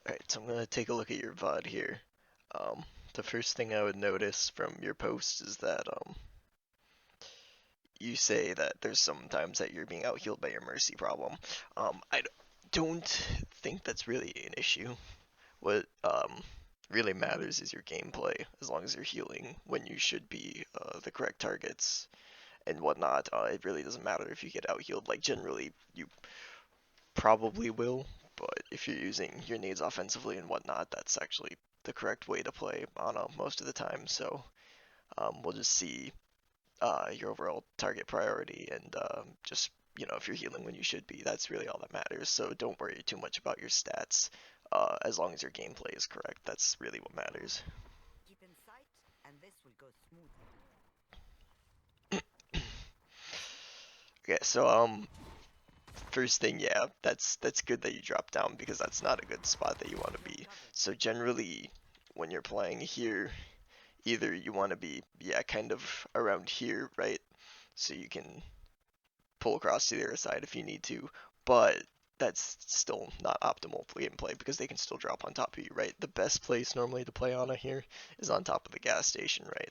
Alright, so I'm gonna take a look at your VOD here. The first thing I would notice from your post is that you say that there's sometimes that you're being out-healed by your mercy problem. I don't think that's really an issue. What really matters is your gameplay, as long as you're healing when you should be the correct targets and whatnot. It really doesn't matter if you get out-healed. Like, generally, you probably will, but if you're using your nades offensively and whatnot, that's actually the correct way to play Ana most of the time. So we'll just see your overall target priority and just, if you're healing when you should be, that's really all that matters. So don't worry too much about your stats. As long as your gameplay is correct, that's really what matters. Keep in sight, and this will go smoothly. Okay, so first thing, yeah, that's good that you drop down because that's not a good spot that you want to be. So generally, when you're playing here, either you want to be, yeah, kind of around here, right? So you can pull across to the other side if you need to, but that's still not optimal gameplay because they can still drop on top of you, right? The best place normally to play Ana here is on top of the gas station, right?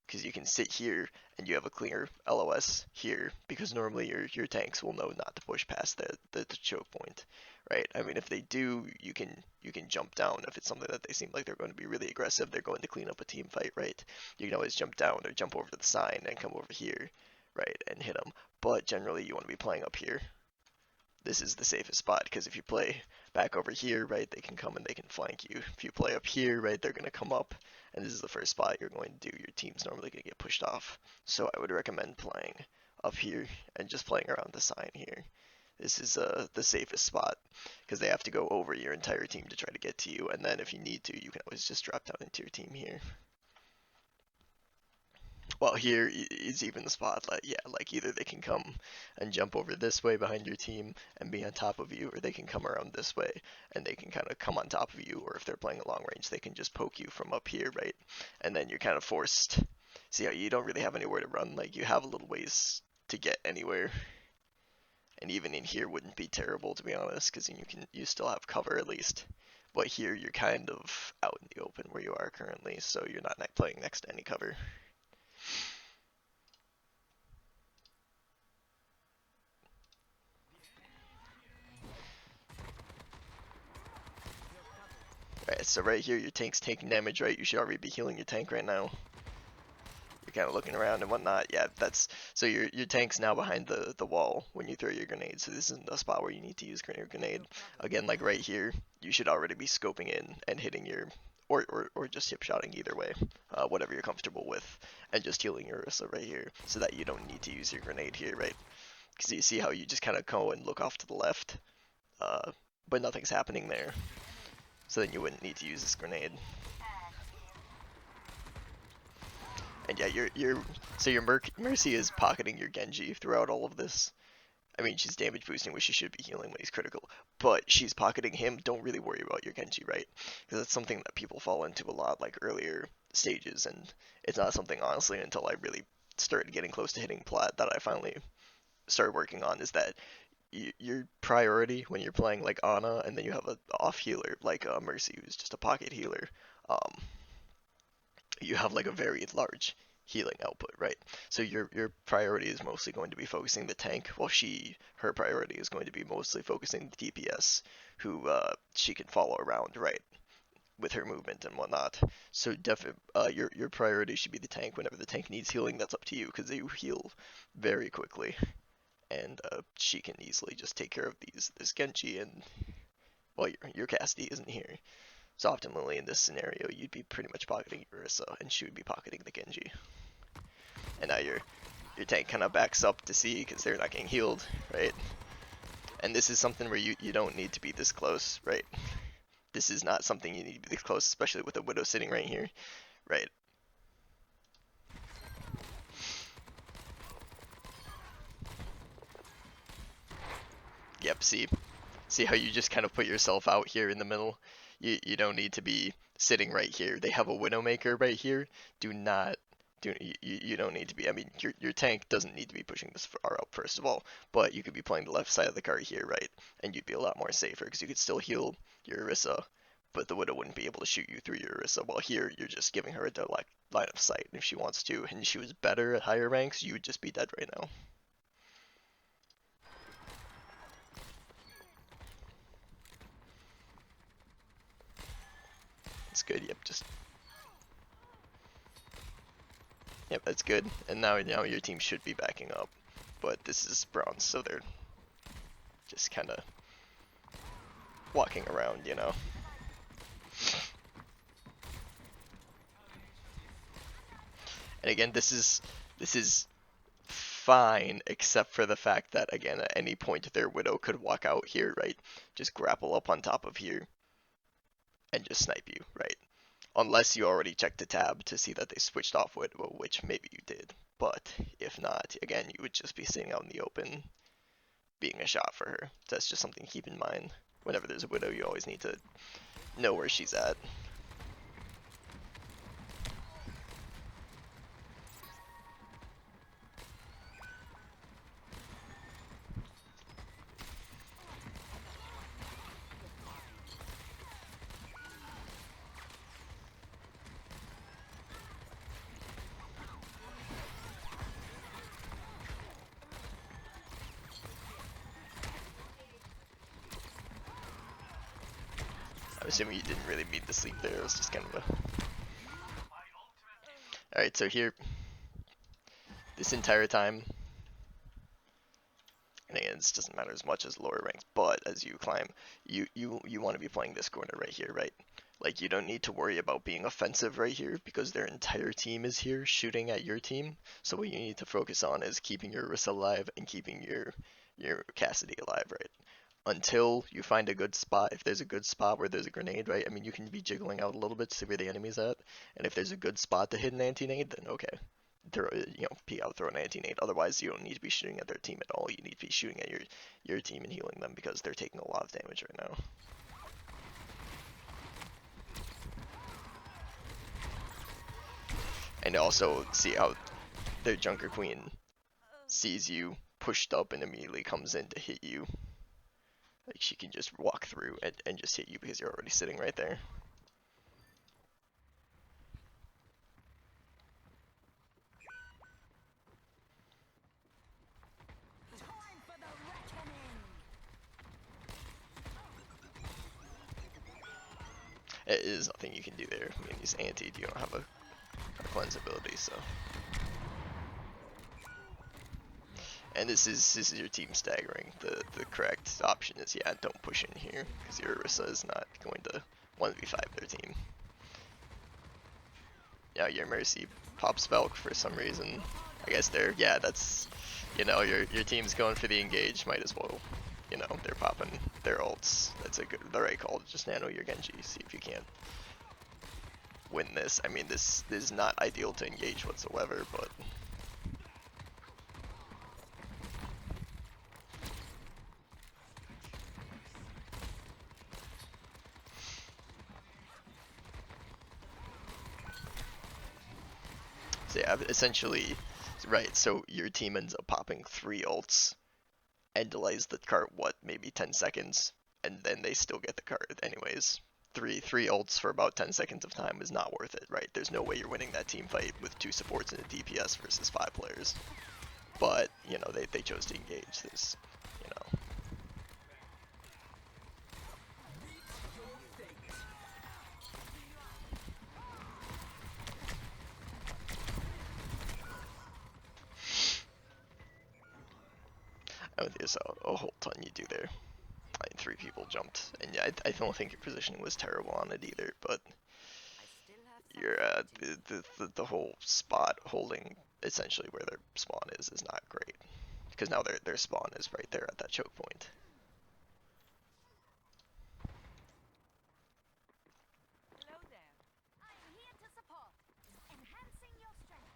Because you can sit here and you have a clear LOS here because normally your tanks will know not to push past the choke point, right? I mean, if they do, you can jump down if it's something that they seem like they're going to be really aggressive. They're going to clean up a team fight, right? You can always jump down or jump over to the sign and come over here, right, and hit them. But generally, you want to be playing up here. This is the safest spot because if you play back over here, right, they can come and they can flank you. If you play up here, right, they're going to come up, and this is the first spot you're going to do. Your team's normally going to get pushed off. So I would recommend playing up here and just playing around the sign here. This is the safest spot because they have to go over your entire team to try to get to you, and then if you need to, you can always just drop down into your team here. Well, here is even the spot. Like, yeah, like either they can come and jump over this way behind your team and be on top of you, or they can come around this way and they can kind of come on top of you, or if they're playing a long range, they can just poke you from up here, right? And then you're kind of forced. See how you don't really have anywhere to run. Like, you have a little ways to get anywhere, and even in here wouldn't be terrible to be honest, because you still have cover at least. But here you're kind of out in the open where you are currently, so you're not playing next to any cover. Alright, so right here, your tank's taking damage, right? You should already be healing your tank right now. You're kind of looking around and whatnot. Yeah, that's so your tank's now behind the wall when you throw your grenade. So this isn't a spot where you need to use your grenade. Again, like right here, you should already be scoping in and hitting your or just hip shotting either way, whatever you're comfortable with, and just healing your Ursa right here so that you don't need to use your grenade here, right? Because you see how you just kind of go and look off to the left, uh, but nothing's happening there. So then you wouldn't need to use this grenade. And yeah, so your Mercy is pocketing your Genji throughout all of this. I mean, she's damage boosting, which she should be healing when he's critical, but she's pocketing him. Don't really worry about your Genji, right? Because that's something that people fall into a lot, like earlier stages, and it's not something honestly until I really started getting close to hitting plat that I finally started working on. Is that your priority when you're playing like Ana, and then you have a off healer like Mercy, who's just a pocket healer. Um, you have like a very large healing output, right? So your priority is mostly going to be focusing the tank, while her priority is going to be mostly focusing the DPS, who she can follow around, right, with her movement and whatnot. So your priority should be the tank. Whenever the tank needs healing, that's up to you because they heal very quickly, and she can easily just take care of this Genji, and well, your Cassidy isn't here. So optimally in this scenario, you'd be pretty much pocketing Ursa, and she would be pocketing the Genji. And now your tank kind of backs up to see because they're not getting healed, right? And this is something where you don't need to be this close, right? This is not something you need to be this close, especially with a Widow sitting right here, right? Yep, see how you just kind of put yourself out here in the middle? You don't need to be sitting right here. They have a Widowmaker right here. Do not you don't need to be. I mean, your tank doesn't need to be pushing this far up first of all, but you could be playing the left side of the card here, right? And you'd be a lot more safer because you could still heal your Orisa but the Widow wouldn't be able to shoot you through your Orisa. While here, you're just giving her a direct line of sight. And if she wants to, and she was better at higher ranks, you would just be dead right now. It's good. Yep, just. Yep, that's good. And now your team should be backing up, but this is bronze, so they're just kind of walking around, you know. And again, this is fine, except for the fact that again, at any point their Widow could walk out here, right? Just grapple up on top of here and just snipe you, right? Unless you already checked the tab to see that they switched off Widow, which maybe you did. But if not, again, you would just be sitting out in the open, being a shot for her. So that's just something to keep in mind. Whenever there's a Widow, you always need to know where she's at. I'm assuming you didn't really mean to sleep there, it was just kind of a... Alright, so here, this entire time, and again, this doesn't matter as much as lower ranks, but as you climb, you want to be playing this corner right here, right? Like, you don't need to worry about being offensive right here, because their entire team is here shooting at your team, so what you need to focus on is keeping your Orisa alive and keeping your Cassidy alive, right? Until you find a good spot. If there's a good spot where there's a grenade, right? I mean, you can be jiggling out a little bit to see where the enemy's at, and if there's a good spot to hit an anti-nade, then okay. Throw, peek out, throw an anti-nade. Otherwise, you don't need to be shooting at their team at all. You need to be shooting at your team and healing them because they're taking a lot of damage right now. And also, see how their Junker Queen sees you pushed up and immediately comes in to hit you. Like, she can just walk through and just hit you because you're already sitting right there. It is nothing you can do there. I mean, he's antied, you don't have a cleanse ability, so. And this is your team staggering. The correct option is, yeah, don't push in here, because your Orisa is not going to 1v5 their team. Yeah, your Mercy pops Valk for some reason. I guess that's, your team's going for the engage, might as well, they're popping their ults. That's the right call, just nano your Genji, see if you can't win this. I mean, this is not ideal to engage whatsoever, but... So yeah, essentially, right, so your team ends up popping 3 ults and delays the cart, maybe 10 seconds, and then they still get the cart anyways. Three ults for about 10 seconds of time is not worth it, right? There's no way you're winning that team fight with 2 supports and a DPS versus 5 players. But, they chose to engage this, I don't think there's a whole ton you do there. I mean, 3 people jumped, and yeah, I don't think your positioning was terrible on it either, but your the whole spot holding essentially where their spawn is not great, because now their spawn is right there at that choke point. Hello there. I'm here to support. Enhancing your strength.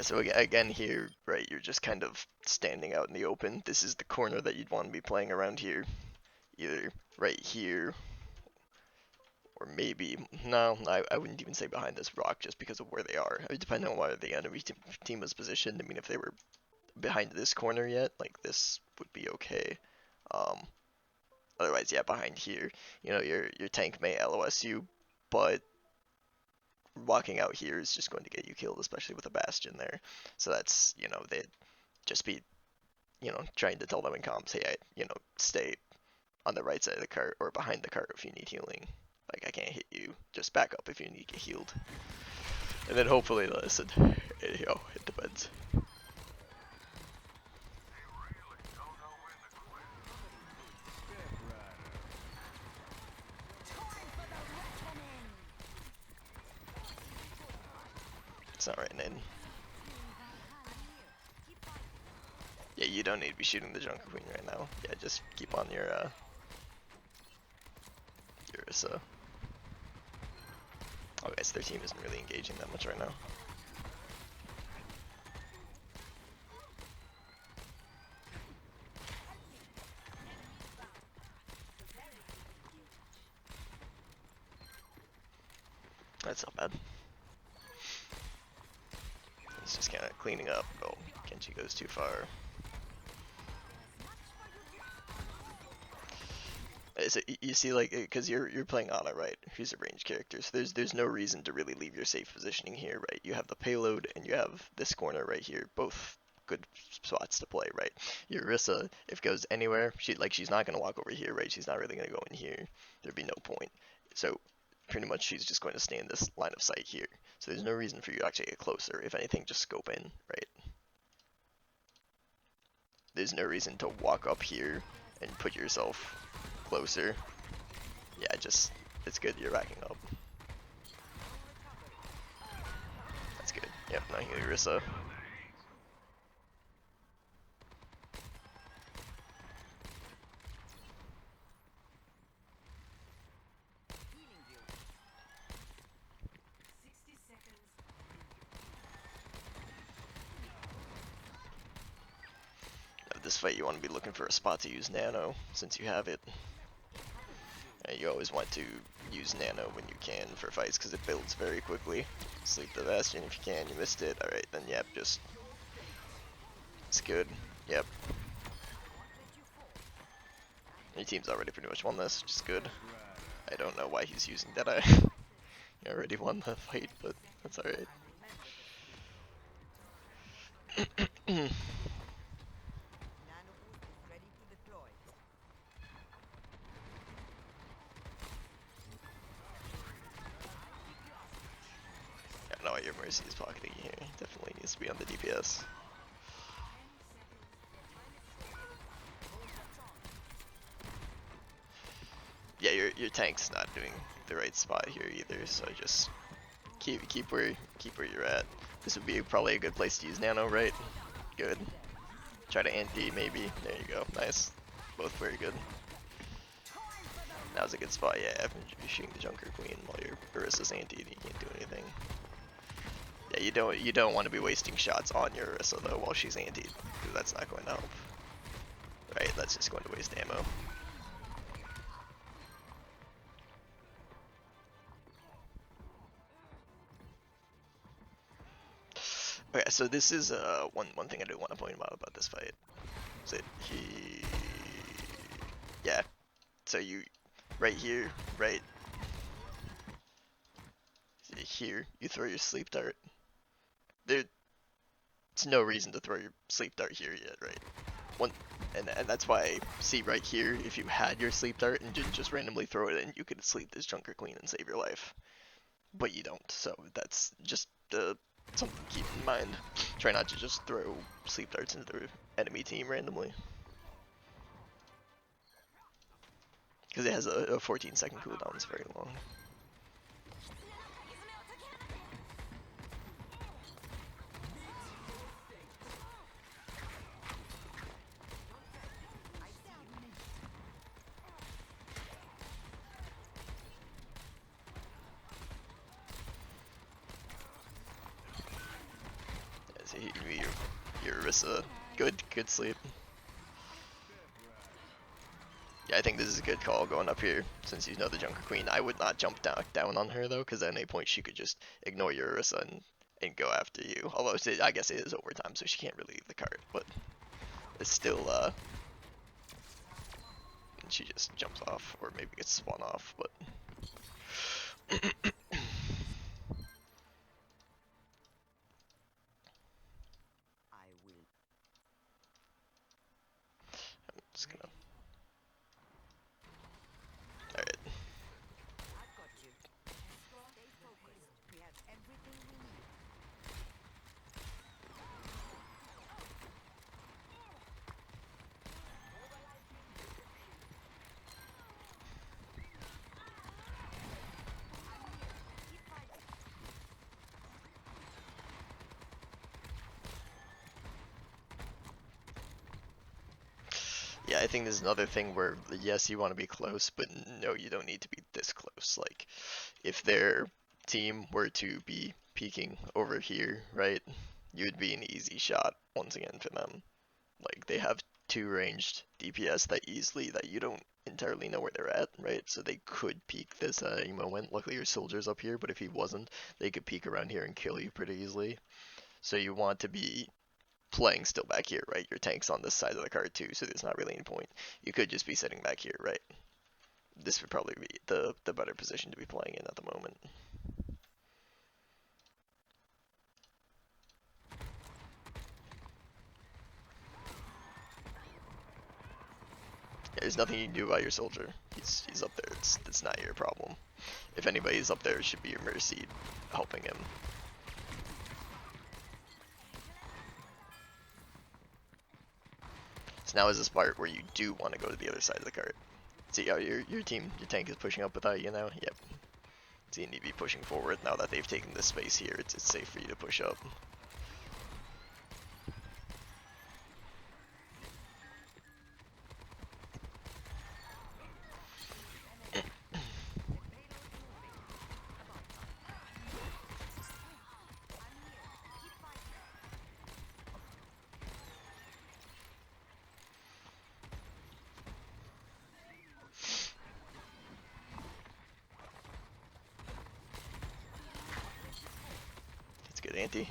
so again here, right, you're just kind of standing out in the open. This is the corner that you'd want to be playing around here. Either right here, or maybe, no, I wouldn't even say behind this rock just because of where they are. I mean, depending on where the enemy team was positioned. I mean, if they were behind this corner yet, like this would be okay. Um, Otherwise, yeah, behind here, you know, your tank may LOS you, but walking out here is just going to get you killed, especially with a bastion there. So that's, you know, they'd just be, you know, trying to tell them in comms, hey, you know, stay on the right side of the cart or behind the cart if you need healing. Like, I can't hit you. Just back up if you need to get healed. And then hopefully listen. You know, it depends. It's not right in. Yeah, you don't need to be shooting the Junker Queen right now. Yeah, just keep on your Issa. Oh, guys, their team isn't really engaging that much right now. That's not bad. It's just kind of cleaning up. Oh, Genji goes too far. So you see, like, because you're playing Ana, right? He's a ranged character, so there's no reason to really leave your safe positioning here, right? You have the payload and you have this corner right here, both good spots to play, right? Your Rissa, if goes anywhere, she's not gonna walk over here, right? She's not really gonna go in here. There'd be no point. So pretty much she's just going to stay in this line of sight here. So there's no reason for you to actually get closer. If anything, just scope in, right? There's no reason to walk up here and put yourself closer. Yeah, just, it's good you're backing up. That's good. Yep, now you get Rissa. Now, this fight you want to be looking for a spot to use Nano, since you have it. You always want to use Nano when you can for fights, because it builds very quickly. Sleep the Bastion if you can, you missed it. Alright, then yep, just... It's good. Yep. Your team's already pretty much won this, which is good. I don't know why he's using Deadeye. He already won the fight, but that's alright. I don't know why your Mercy is pocketing here. Definitely needs to be on the DPS. Yeah, your tank's not doing the right spot here either, so just keep where you're at. This would be probably a good place to use Nano, right? Good. Try to anti maybe. There you go. Nice. Both very good. Now's a good spot. Yeah, after you're shooting the Junker Queen while your Barissa's anti, you can't do anything. Yeah, you don't want to be wasting shots on your Orisa though while she's antied, because that's not going to help. Right, that's just going to waste ammo. Okay, so this is one thing I do want to point out about this fight. Is that yeah. So you right here, right here, you throw your sleep dart. There's no reason to throw your sleep dart here yet, right? And that's why, see right here, if you had your sleep dart and didn't just randomly throw it in, you could sleep this Junker Queen and save your life. But you don't, so that's just something to keep in mind. Try not to just throw sleep darts into the enemy team randomly. Because it has a 14-second cooldown, it's very long. Orisa. Good sleep. Yeah, I think this is a good call going up here, since you know the Junker Queen. I would not jump down on her, though, because at any point she could just ignore your Orisa and go after you. Although, I guess it is overtime, so she can't really leave the cart, but it's still, she just jumps off, or maybe gets spun off, but... I'm just gonna... Alright. Yeah, I think this is another thing where, yes, you want to be close, but no, you don't need to be this close. Like, if their team were to be peeking over here, right, you would be an easy shot once again for them. Like, they have two ranged DPS that you don't entirely know where they're at, right? So they could peek this at any moment. Luckily, your soldier's up here, but if he wasn't, they could peek around here and kill you pretty easily. So you want to be playing still back here, right? Your tank's on this side of the card too, so there's not really any point. You could just be sitting back here, right? This would probably be the better position to be playing in at the moment. Yeah, there's nothing you can do about your soldier. He's up there. It's not your problem. If anybody's up there, it should be your Mercy helping him. So now is this part where you do want to go to the other side of the cart. See how your tank is pushing up without you now? Yep. So you need to be pushing forward now that they've taken this space here. It's safe for you to push up. That's good, Auntie.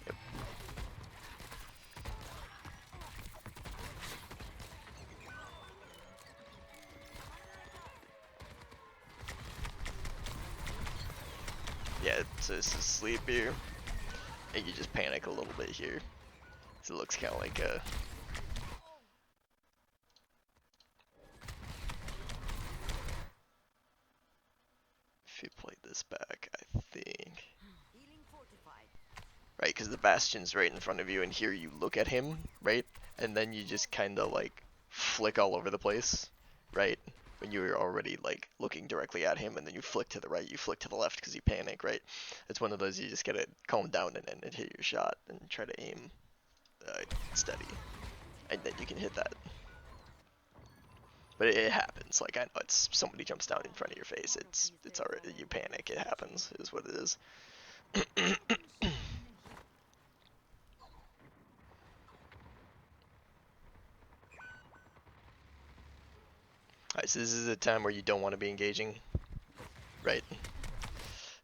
Yep. Yeah, so this is sleep here. And you just panic a little bit here. So it looks kind of like a... If you play this back, I think... Right, because the Bastion's right in front of you, and here you look at him, right? And then you just kind of, like, flick all over the place, right? When you're already, like, looking directly at him, and then you flick to the right, you flick to the left because you panic, right? It's one of those you just gotta calm down and hit your shot, and try to aim steady. And then you can hit that. But it happens. Like, I know it's somebody jumps down in front of your face. It's already, you panic. It happens. Is what it is. Alright, so this is a time where you don't want to be engaging, right?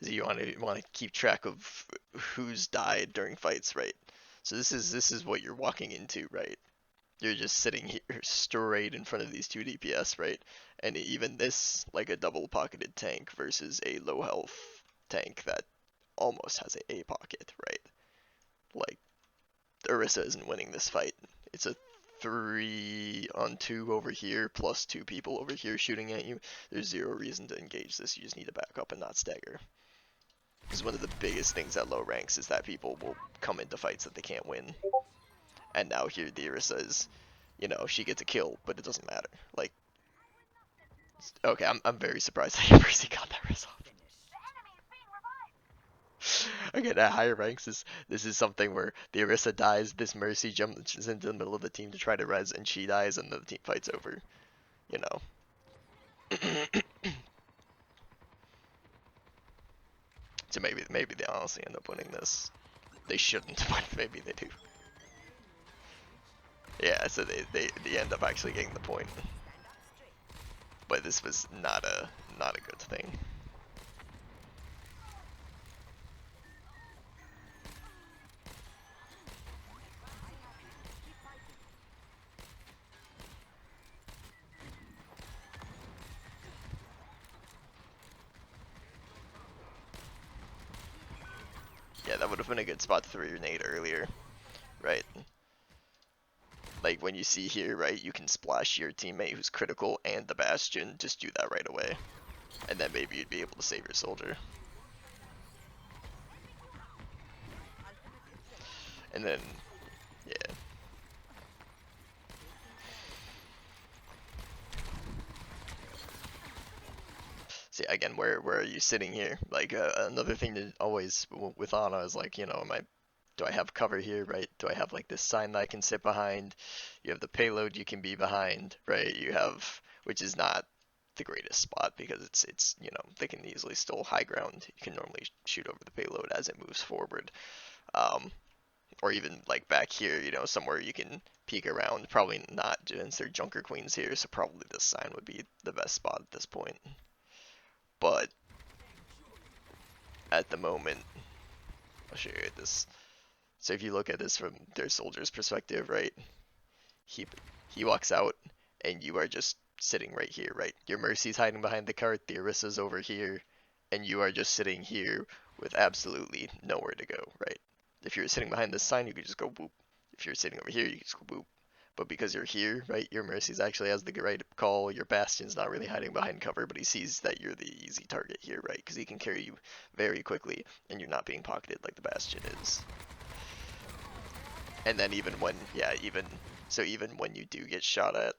So you want to keep track of who's died during fights, right? So this is what you're walking into, right? You're just sitting here straight in front of these two DPS, right? And even this, like a double pocketed tank versus a low health tank that almost has a pocket, right? Like, Orisa isn't winning this fight. It's a 3-on-2 over here, plus 2 people over here shooting at you. There's zero reason to engage this. You just need to back up and not stagger. Because one of the biggest things at low ranks is that people will come into fights that they can't win. And now here the Orisa is, you know, she gets a kill, but it doesn't matter. Like, okay, I'm very surprised that Mercy got that result. Again, at higher ranks, this is something where the Orisa dies, this Mercy jumps into the middle of the team to try to res, and she dies, and the team fight's over. You know. So maybe they honestly end up winning this. They shouldn't, but maybe they do. Yeah, so they end up actually getting the point. But this was not a good thing. Yeah, that would have been a good spot to throw your nade earlier, right? Like when you see here, right, you can splash your teammate who's critical and the Bastion, just do that right away. And then maybe you'd be able to save your soldier. And then, yeah. See, again, where are you sitting here? Like, another thing to always, with Ana is like, you know, do I have cover here, right? Do I have like this sign that I can sit behind? You have the payload you can be behind, right? You have, which is not the greatest spot because it's you know they can easily still high ground. You can normally shoot over the payload as it moves forward, um, or even like back here, you know, somewhere you can peek around. Probably not, since they're Junker Queens here, so probably this sign would be the best spot at this point. But at the moment, I'll show you this. So if you look at this from their soldier's perspective, right? He he walks out, and you are just sitting right here, right? Your Mercy's hiding behind the cart, the Orissa's over here, and you are just sitting here with absolutely nowhere to go, right? If you're sitting behind this sign, you could just go boop. If you're sitting over here, you can just go boop. But because you're here, right, your Mercy's actually has the right call. Your Bastion's not really hiding behind cover, but he sees that you're the easy target here, right? Because he can carry you very quickly, and you're not being pocketed like the Bastion is. And then even when, yeah, even when you do get shot at,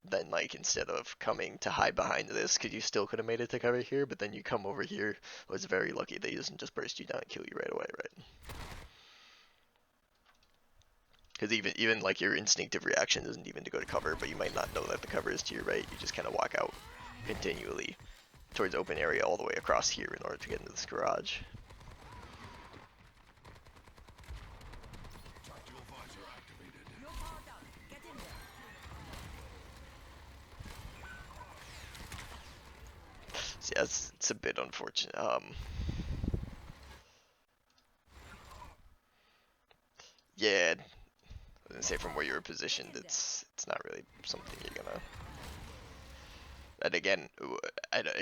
then like instead of coming to hide behind this, because you still could have made it to cover here, but then you come over here, was very lucky that he doesn't just burst you down and kill you right away, right? Because even like your instinctive reaction isn't even to go to cover, but you might not know that the cover is to your right. You just kind of walk out continually towards open area all the way across here in order to get into this garage. So yeah, it's a bit unfortunate. Yeah, I was gonna say from where you were positioned, it's not really something you're gonna. And again,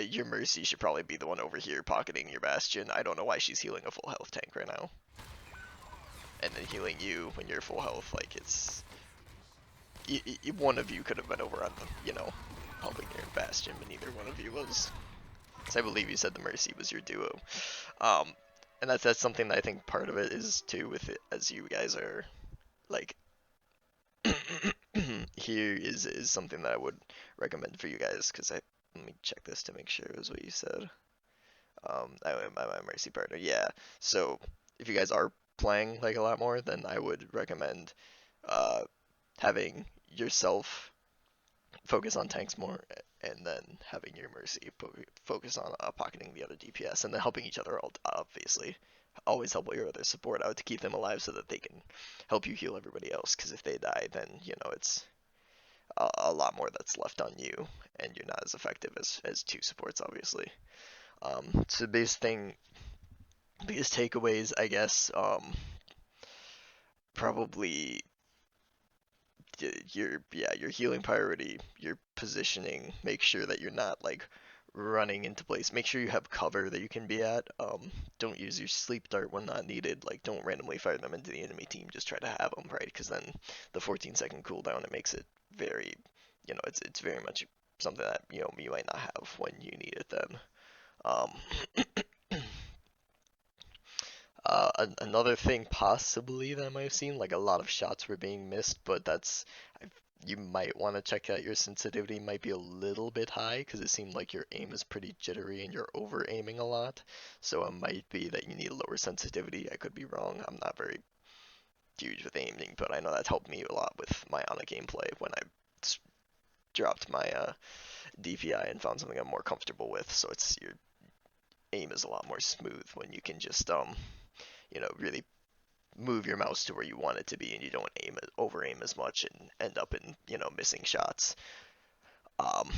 your Mercy should probably be the one over here pocketing your Bastion. I don't know why she's healing a full health tank right now. And then healing you when you're full health, like it's. One of you could have been over on the, you know, helping your Bastion, but neither one of you was. So I believe you said the Mercy was your duo. Um, and that's something that I think part of it is too with it, as you guys are like here is something that I would recommend for you guys because I let me check this to make sure it was what you said. My Mercy partner, yeah. So if you guys are playing like a lot more, then I would recommend uh, having yourself focus on tanks more, and then having your Mercy focus on pocketing the other DPS, and then helping each other out, obviously. Always help your other support out to keep them alive so that they can help you heal everybody else, because if they die, then, you know, it's a lot more that's left on you, and you're not as effective as two supports, obviously. So biggest takeaways, I guess, probably your healing priority, your positioning, make sure that you're not like running into place. Make sure you have cover that you can be at. Don't use your sleep dart when not needed. Like don't randomly fire them into the enemy team. Just try to have them right, because then the 14-second cooldown, it makes it very, you know, it's very much something that you know you might not have when you need it then. Um, Another thing possibly that I might have seen, like a lot of shots were being missed, but you might want to check out your sensitivity might be a little bit high because it seemed like your aim is pretty jittery and you're over aiming a lot. So it might be that you need a lower sensitivity. I could be wrong. I'm not very huge with aiming, but I know that's helped me a lot with my Ana gameplay when I dropped my DPI and found something I'm more comfortable with. So it's your aim is a lot more smooth when you can just you know really move your mouse to where you want it to be, and you don't over aim as much and end up in missing shots. Um,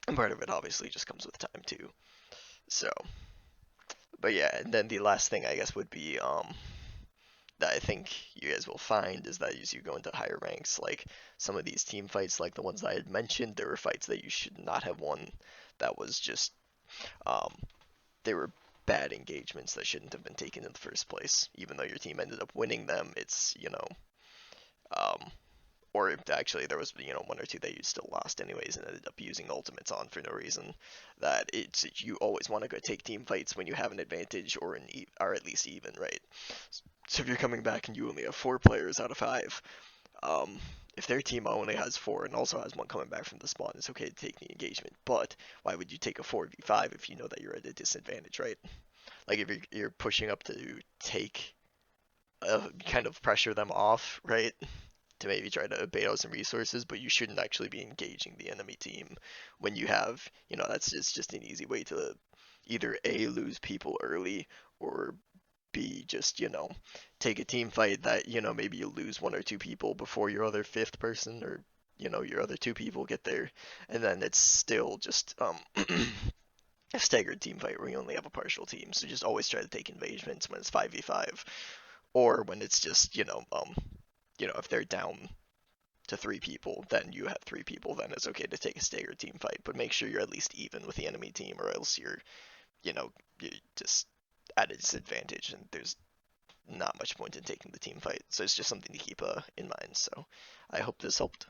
and part of it obviously just comes with time too. So, but yeah, and then the last thing I guess would be that I think you guys will find is that as you go into higher ranks, like some of these team fights, like the ones that I had mentioned, there were fights that you should not have won. That was just um, they were bad engagements that shouldn't have been taken in the first place. Even though your team ended up winning them, it's um, or actually there was one or two that you still lost anyways and ended up using ultimates on for no reason. That it's you always want to go take team fights when you have an advantage or at least even, right? So if you're coming back and you only have 4 players out of 5, um, if their team only has 4 and also has one coming back from the spawn, it's okay to take the engagement. But why would you take a 4v5 if you know that you're at a disadvantage, right? Like if you're pushing up to take kind of pressure them off, right? To maybe try to bait out some resources, but you shouldn't actually be engaging the enemy team when you have, that's just an easy way to either A, lose people early, or B, just, take a team fight that, maybe you lose 1 or 2 people before your other 5th person or, your other 2 people get there. And then it's still just a staggered team fight where you only have a partial team. So just always try to take engagements when it's 5v5 or when it's just, if they're down to 3 people, then you have 3 people, then it's okay to take a staggered team fight. But make sure you're at least even with the enemy team, or else you know, you're just at a disadvantage, and there's not much point in taking the team fight. So it's just something to keep in mind. So I hope this helped.